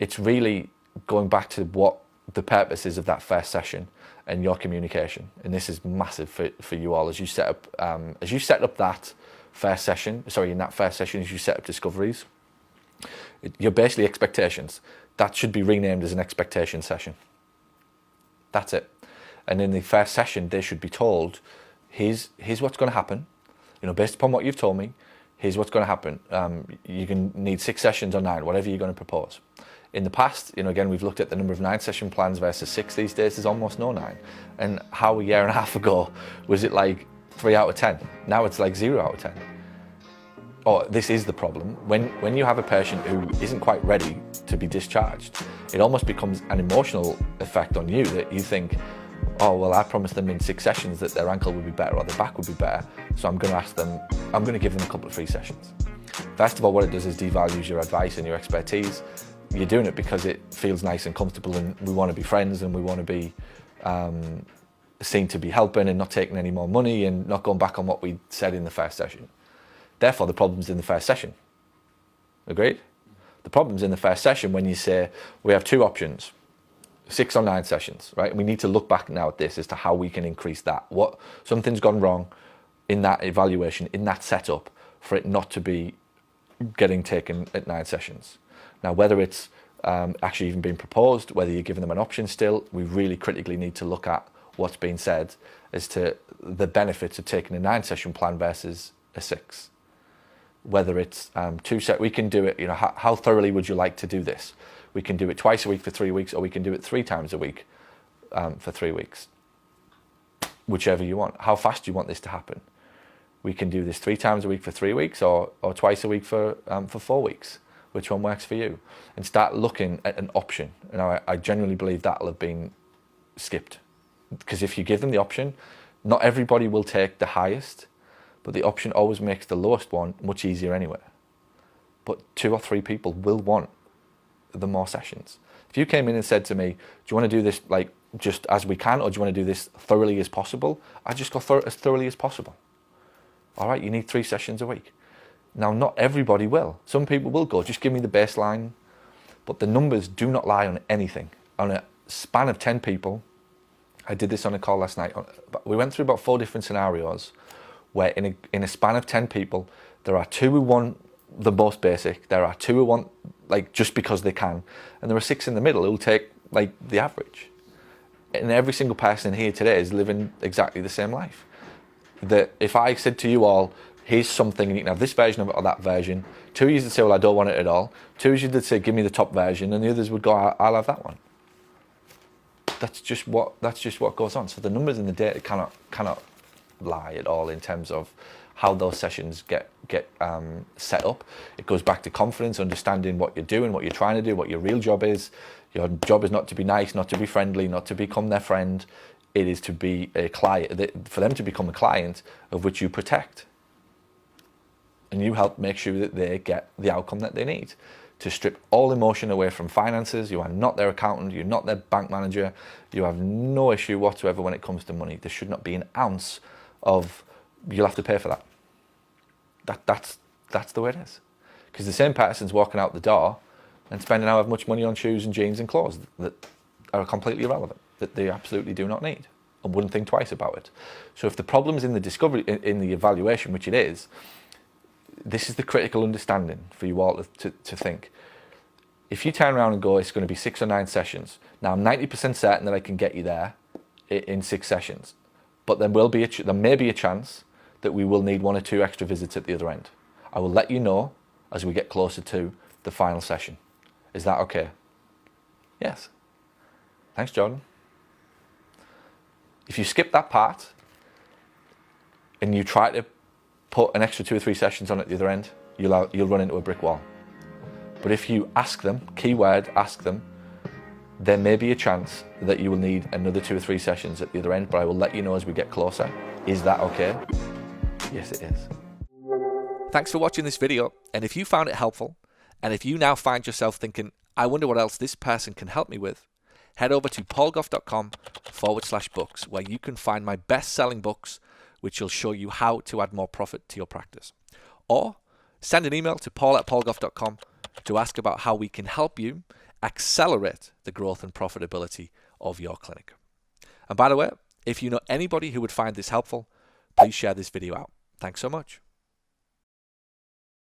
it's really going back to what the purpose is of that first session and your communication. And this is massive for you all as you set up that first session. Sorry, in that first session, as you set up discoveries, your basically expectations, that should be renamed as an expectation session. That's it. And in the first session, they should be told, here's what's going to happen. Based upon what you've told me, here's what's going to happen. You can need 6 sessions or 9, whatever you're going to propose. In the past, again, we've looked at the number of 9-session plans versus 6 these days. There's almost no 9. And how a year and a half ago was it like 3 out of 10? Now it's like 0 out of 10. Oh, this is the problem. When you have a patient who isn't quite ready to be discharged, it almost becomes an emotional effect on you that you think, oh, well, I promised them in 6 sessions that their ankle would be better or their back would be better, so I'm going to give them a couple of free sessions. First of all, what it does is devalues your advice and your expertise. You're doing it because it feels nice and comfortable, and we want to be friends, and we want to be seen to be helping and not taking any more money and not going back on what we said in the first session. Therefore, the problem's in the first session. Agreed? The problem's in the first session when you say, we have 2 options, 6 or 9 sessions, right? And we need to look back now at this as to how we can increase that. Something's gone wrong in that evaluation, in that setup, for it not to be getting taken at 9 sessions. Now, whether it's actually even being proposed, whether you're giving them an option still, we really critically need to look at what's being said as to the benefits of taking a 9-session plan versus a 6. Whether it's 2 set, we can do it, how thoroughly would you like to do this? We can do it twice a week for 3 weeks, or we can do it 3 times a week for 3 weeks. Whichever you want. How fast do you want this to happen? We can do this 3 times a week for 3 weeks, or twice a week for 4 weeks. Which one works for you? And start looking at an option. And I genuinely believe that'll have been skipped. Because if you give them the option, not everybody will take the highest, but the option always makes the lowest one much easier anyway. But 2 or 3 people will want the more sessions. If you came in and said to me, do you want to do this like just as we can, or do you want to do this thoroughly as possible? I'd just go as thoroughly as possible. All right, you need 3 sessions a week. Now, not everybody will. Some people will go, just give me the baseline. But the numbers do not lie on anything. On a span of 10 people, I did this on a call last night. We went through about 4 different scenarios where in a span of 10 people, there are 2 who want the most basic, there are 2 who want like just because they can, and there are 6 in the middle who'll take like the average. And every single person here today is living exactly the same life. That if I said to you all, here's something, and you can have this version of it or that version, 2 of you would say, well, I don't want it at all. 2 of you would say, give me the top version, and the others would go, I'll have that one. That's just what goes on. So the numbers in the data cannot lie at all in terms of how those sessions get set up. It goes back to confidence, understanding what you're doing, what you're trying to do, what your real job is. Your job is not to be nice, not to be friendly, not to become their friend. It is to be a client, for them to become a client of which you protect. And you help make sure that they get the outcome that they need. To strip all emotion away from finances. You are not their accountant, you're not their bank manager. You have no issue whatsoever when it comes to money. There should not be an ounce of, you'll have to pay for that. That's the way it is. Because the same person's walking out the door and spending however much money on shoes and jeans and clothes that are completely irrelevant, that they absolutely do not need, and wouldn't think twice about it. So if the problem's in the discovery, in the evaluation, which it is, this is the critical understanding for you all to think. If you turn around and go, it's going to be 6 or 9 sessions. Now, I'm 90% certain that I can get you there in 6 sessions. But there may be a chance that we will need 1 or 2 extra visits at the other end. I will let you know as we get closer to the final session. Is that okay? Yes. Thanks, Jordan. If you skip that part and you try to put an extra 2 or 3 sessions on at the other end, you'll run into a brick wall. But if you ask them, keyword, ask them, there may be a chance that you will need another 2 or 3 sessions at the other end, but I will let you know as we get closer. Is that okay? Yes, it is. Thanks for watching this video, and if you found it helpful, and if you now find yourself thinking, I wonder what else this person can help me with, head over to paulgough.com/books, where you can find my best-selling books, which will show you how to add more profit to your practice. Or send an email to paul@paulgough.com to ask about how we can help you accelerate the growth and profitability of your clinic. And by the way, if you know anybody who would find this helpful, please share this video out. Thanks so much.